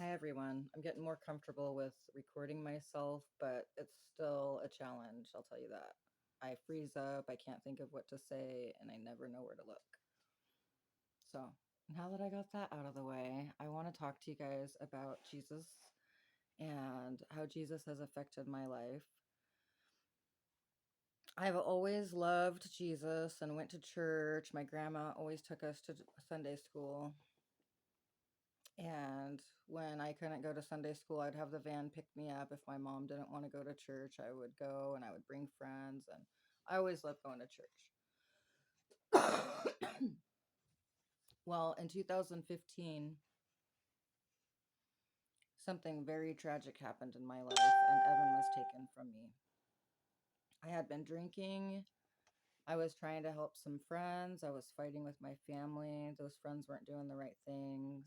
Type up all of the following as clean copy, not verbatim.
Hi everyone. I'm getting more comfortable with recording myself, but it's still a challenge, I'll tell you that. I freeze up, I can't think of what to say, and I never know where to look. So, now that I got that out of the way, I want to talk to you guys about Jesus and how Jesus has affected my life. I've always loved Jesus and went to church. My grandma always took us to Sunday school. And when I couldn't go to Sunday school, I'd have the van pick me up. If my mom didn't want to go to church, I would go and I would bring friends. And I always loved going to church. Well, in 2015, something very tragic happened in my life, and Evan was taken from me. I had been drinking. I was trying to help some friends. I was fighting with my family. Those friends weren't doing the right things.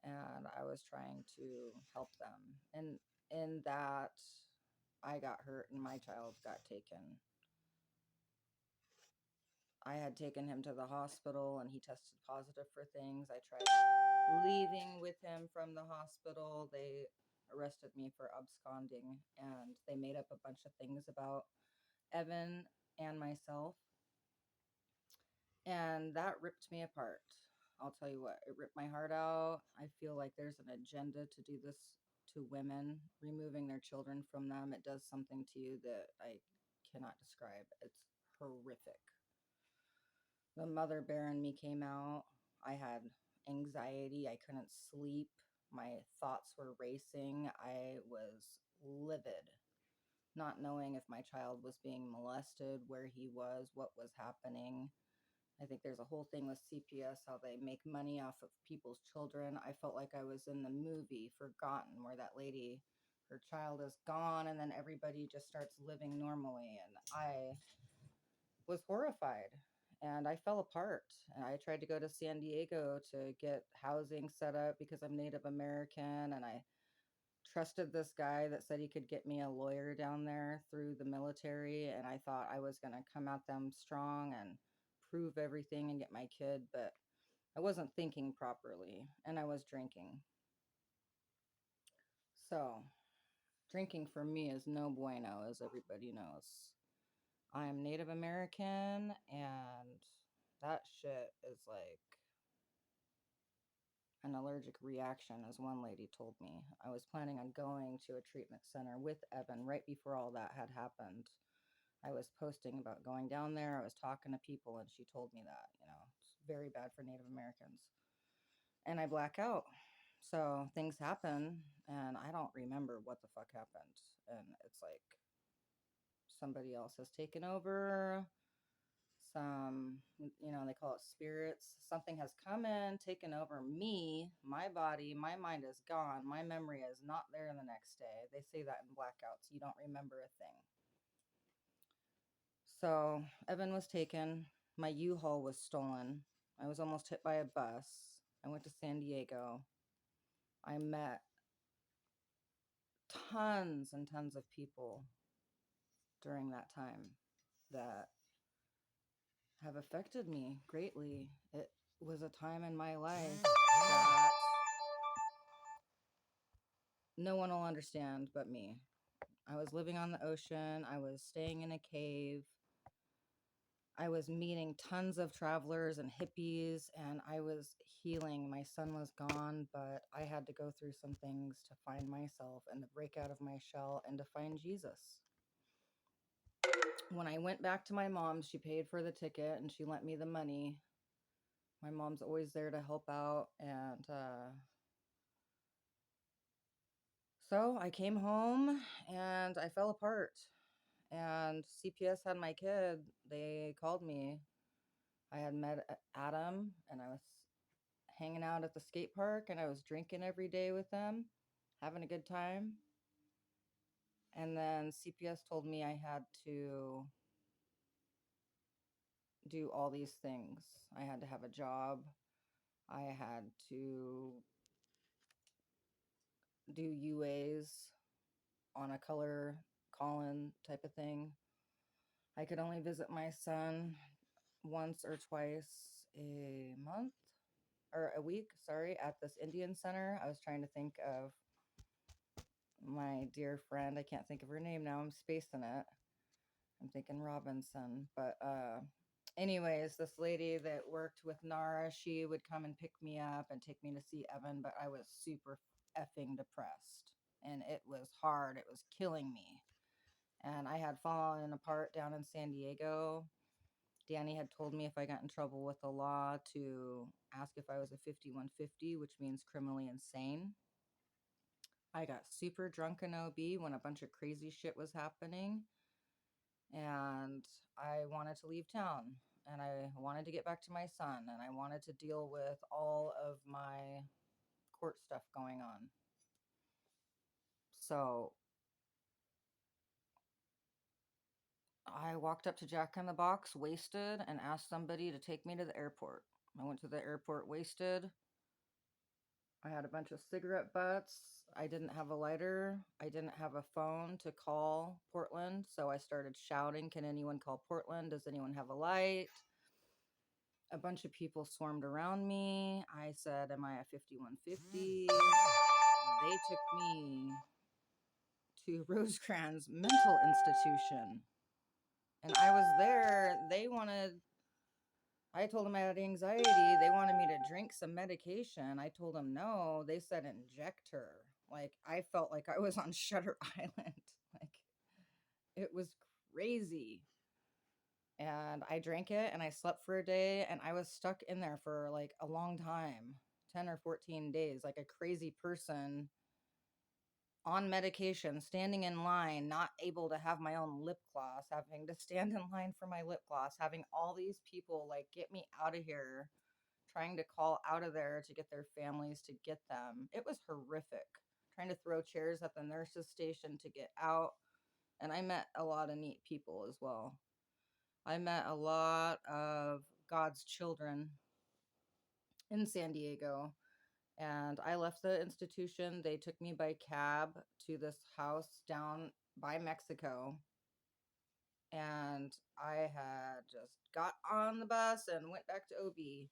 And I was trying to help them. And in that, I got hurt and my child got taken. I had taken him to the hospital and he tested positive for things. I tried leaving with him from the hospital. They arrested me for absconding and they made up a bunch of things about Evan and myself. And that ripped me apart. I'll tell you what, it ripped my heart out. I feel like there's an agenda to do this to women, removing their children from them. It does something to you that I cannot describe. It's horrific. The mother bear in me came out. I had anxiety. I couldn't sleep. My thoughts were racing. I was livid, not knowing if my child was being molested, where he was, what was happening. I think there's a whole thing with CPS, how they make money off of people's children. I felt like I was in the movie Forgotten, where that lady, her child is gone, and then everybody just starts living normally. And I was horrified and I fell apart. And I tried to go to San Diego to get housing set up because I'm Native American, and I trusted this guy that said he could get me a lawyer down there through the military, and I thought I was going to come at them strong and prove everything and get my kid, but I wasn't thinking properly and I was drinking. So, drinking for me is no bueno, as everybody knows. I'm Native American, and that shit is like an allergic reaction, as one lady told me. I was planning on going to a treatment center with Evan right before all that had happened. I was posting about going down there. I was talking to people, and she told me that, it's very bad for Native Americans. And I black out. So things happen, and I don't remember what the fuck happened. And it's like somebody else has taken over. They call it spirits. Something has come in, taken over me, my body, my mind is gone. My memory is not there the next day. They say that in blackouts. You don't remember a thing. So Evan was taken. My U-Haul was stolen. I was almost hit by a bus. I went to San Diego. I met tons and tons of people during that time that have affected me greatly. It was a time in my life that no one will understand but me. I was living on the ocean. I was staying in a cave. I was meeting tons of travelers and hippies, and I was healing. My son was gone, but I had to go through some things to find myself and to break out of my shell and to find Jesus. When I went back to my mom, she paid for the ticket and she lent me the money. My mom's always there to help out, and so I came home and I fell apart. And CPS had my kid. They called me. I had met Adam, and I was hanging out at the skate park, and I was drinking every day with them, having a good time. And then CPS told me I had to do all these things. I had to have a job. I had to do UAs on a color call-in type of thing. I could only visit my son once or twice a month. or a week, sorry, at this Indian center. I was trying to think of my dear friend. I can't think of her name now. I'm spacing it. I'm thinking Robinson, but anyways, this lady that worked with Nara, she would come and pick me up and take me to see Evan, but I was super effing depressed and it was hard. It was killing me. And I had fallen apart down in San Diego. Danny had told me if I got in trouble with the law to ask if I was a 5150, which means criminally insane. I got super drunk in OB when a bunch of crazy shit was happening, and I wanted to leave town, and I wanted to get back to my son, and I wanted to deal with all of my court stuff going on. So I walked up to Jack in the Box wasted and asked somebody to take me to the airport. I went to the airport wasted. I had a bunch of cigarette butts. I didn't have a lighter. I didn't have a phone to call Portland. So I started shouting, "Can anyone call Portland? Does anyone have a light?" A bunch of people swarmed around me. I said, "Am I a 5150?" They took me to Rosecrans Mental Institution. And I was there. I told them I had anxiety. They wanted me to drink some medication. I told them no. They said inject her. Like, I felt like I was on Shutter Island. Like, it was crazy. And I drank it and I slept for a day and I was stuck in there for like a long time, 10 or 14 days, like a crazy person on medication, standing in line, not able to have my own lip gloss, having to stand in line for my lip gloss, having all these people like get me out of here, trying to call out of there to get their families to get them. It was horrific. Trying to throw chairs at the nurse's station to get out. And I met a lot of neat people as well. I met a lot of God's children in San Diego. And I left the institution. They took me by cab to this house down by Mexico. And I had just got on the bus and went back to OB.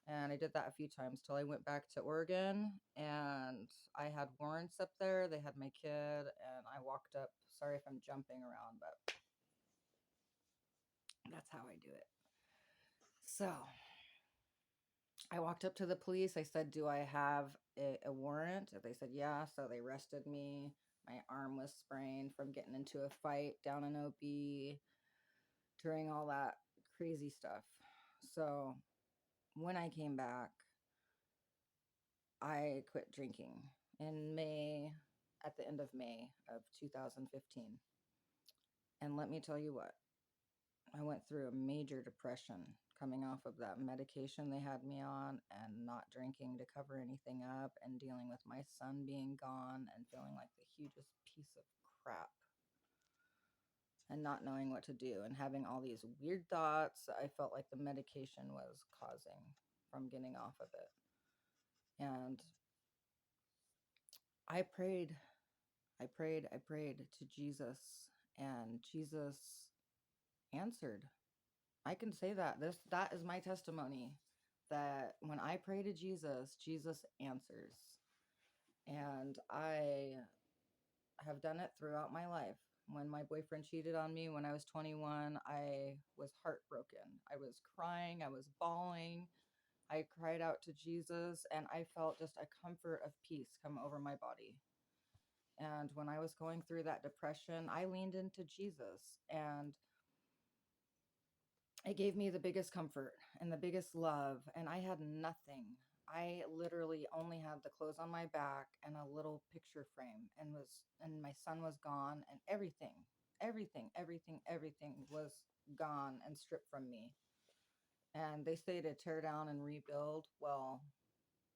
And I did that a few times till I went back to Oregon. And I had warrants up there. They had my kid. And I walked up. Sorry if I'm jumping around, but that's how I do it. So I walked up to the police. I said, "Do I have a warrant?" They said, "Yeah." So they arrested me. My arm was sprained from getting into a fight down in OB during all that crazy stuff. So when I came back, I quit drinking in May, at the end of May of 2015. And let me tell you what, I went through a major depression coming off of that medication they had me on and not drinking to cover anything up and dealing with my son being gone and feeling like the hugest piece of crap and not knowing what to do and having all these weird thoughts I felt like the medication was causing from getting off of it. And I prayed, I prayed to Jesus, and Jesus answered. I can say that. That is my testimony, that when I pray to Jesus, Jesus answers. And I have done it throughout my life. When my boyfriend cheated on me when I was 21, I was heartbroken. I was crying, I was bawling. I cried out to Jesus and I felt just a comfort of peace come over my body. And when I was going through that depression, I leaned into Jesus, and it gave me the biggest comfort and the biggest love. And I had nothing. I literally only had the clothes on my back and a little picture frame, and my son was gone, and everything was gone and stripped from me. And they say to tear down and rebuild. Well,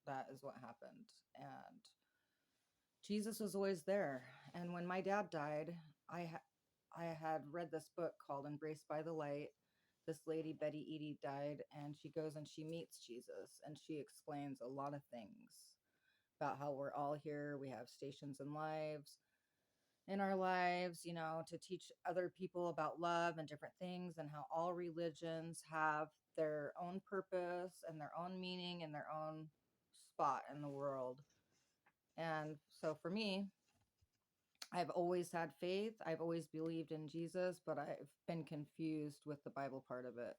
that is what happened. And Jesus was always there. And when my dad died, I had read this book called Embraced by the Light. This lady, Betty Eady, died, and she goes and she meets Jesus, and she explains a lot of things about how we're all here. We have stations in our lives, to teach other people about love and different things, and how all religions have their own purpose and their own meaning and their own spot in the world. And so for me, I've always had faith. I've always believed in Jesus, but I've been confused with the Bible part of it.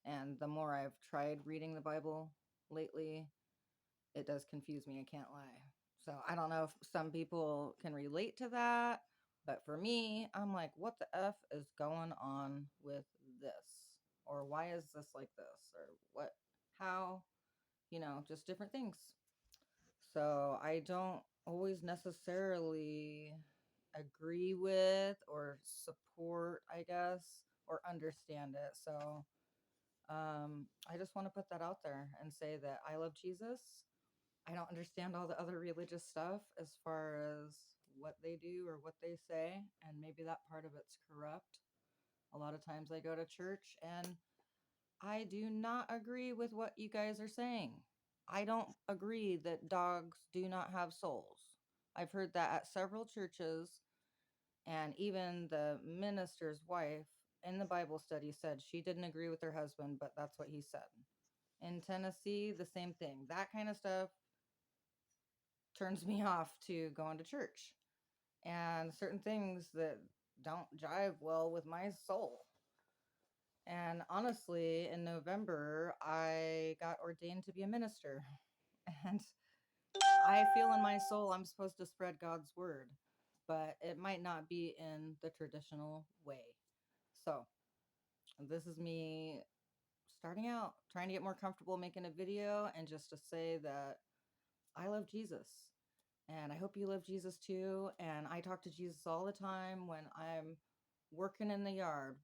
And the more I've tried reading the Bible lately, it does confuse me. I can't lie. So I don't know if some people can relate to that, but for me, I'm like, what the F is going on with this? Or why is this like this? Or what, how, just different things. So I don't always necessarily agree with or support, I guess, or understand it. So I just want to put that out there and say that I love Jesus. I don't understand all the other religious stuff as far as what they do or what they say, and maybe that part of it's corrupt. A lot of times I go to church and I do not agree with what you guys are saying. I don't agree that dogs do not have souls. I've heard that at several churches, and even the minister's wife in the Bible study said she didn't agree with her husband, but that's what he said. In Tennessee, the same thing. That kind of stuff turns me off to going to church, and certain things that don't jive well with my soul. And honestly, in November, I got ordained to be a minister. And I feel in my soul I'm supposed to spread God's word, but it might not be in the traditional way. So, this is me starting out, trying to get more comfortable making a video and just to say that I love Jesus. And I hope you love Jesus too. And I talk to Jesus all the time when I'm working in the yard,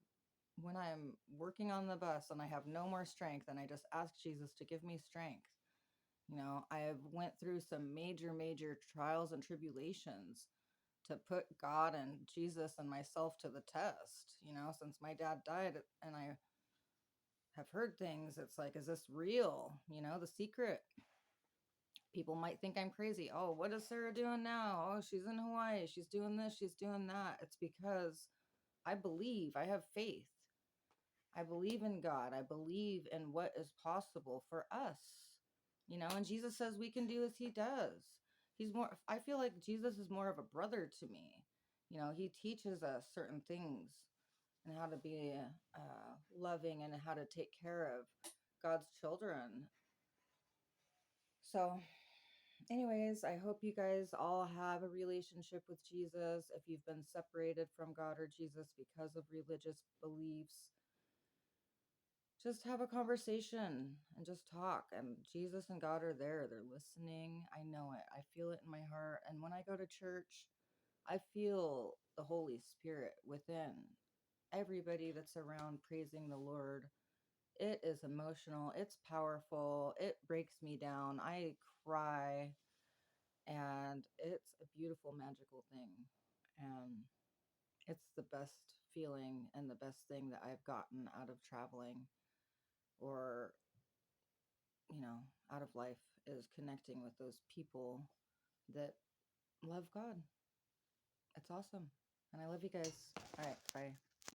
when I'm working on the bus and I have no more strength, and I just ask Jesus to give me strength. I've went through some major trials and tribulations to put God and Jesus and myself to the test. Since my dad died and I have heard things, it's like, is this real? The secret. People might think I'm crazy. Oh, what is Sarah doing now? Oh, she's in Hawaii. She's doing this. She's doing that. It's because I believe. I have faith. I believe in God. I believe in what is possible for us. And Jesus says we can do as he does. I feel like Jesus is more of a brother to me. He teaches us certain things and how to be loving and how to take care of God's children. So, anyways, I hope you guys all have a relationship with Jesus. If you've been separated from God or Jesus because of religious beliefs, just have a conversation and just talk. And Jesus and God are there. They're listening. I know it. I feel it in my heart. And when I go to church, I feel the Holy Spirit within everybody that's around praising the Lord. It is emotional. It's powerful. It breaks me down. I cry. And it's a beautiful, magical thing. And it's the best feeling and the best thing that I've gotten out of traveling or, out of life, is connecting with those people that love God. It's awesome. And I love you guys. All right. Bye.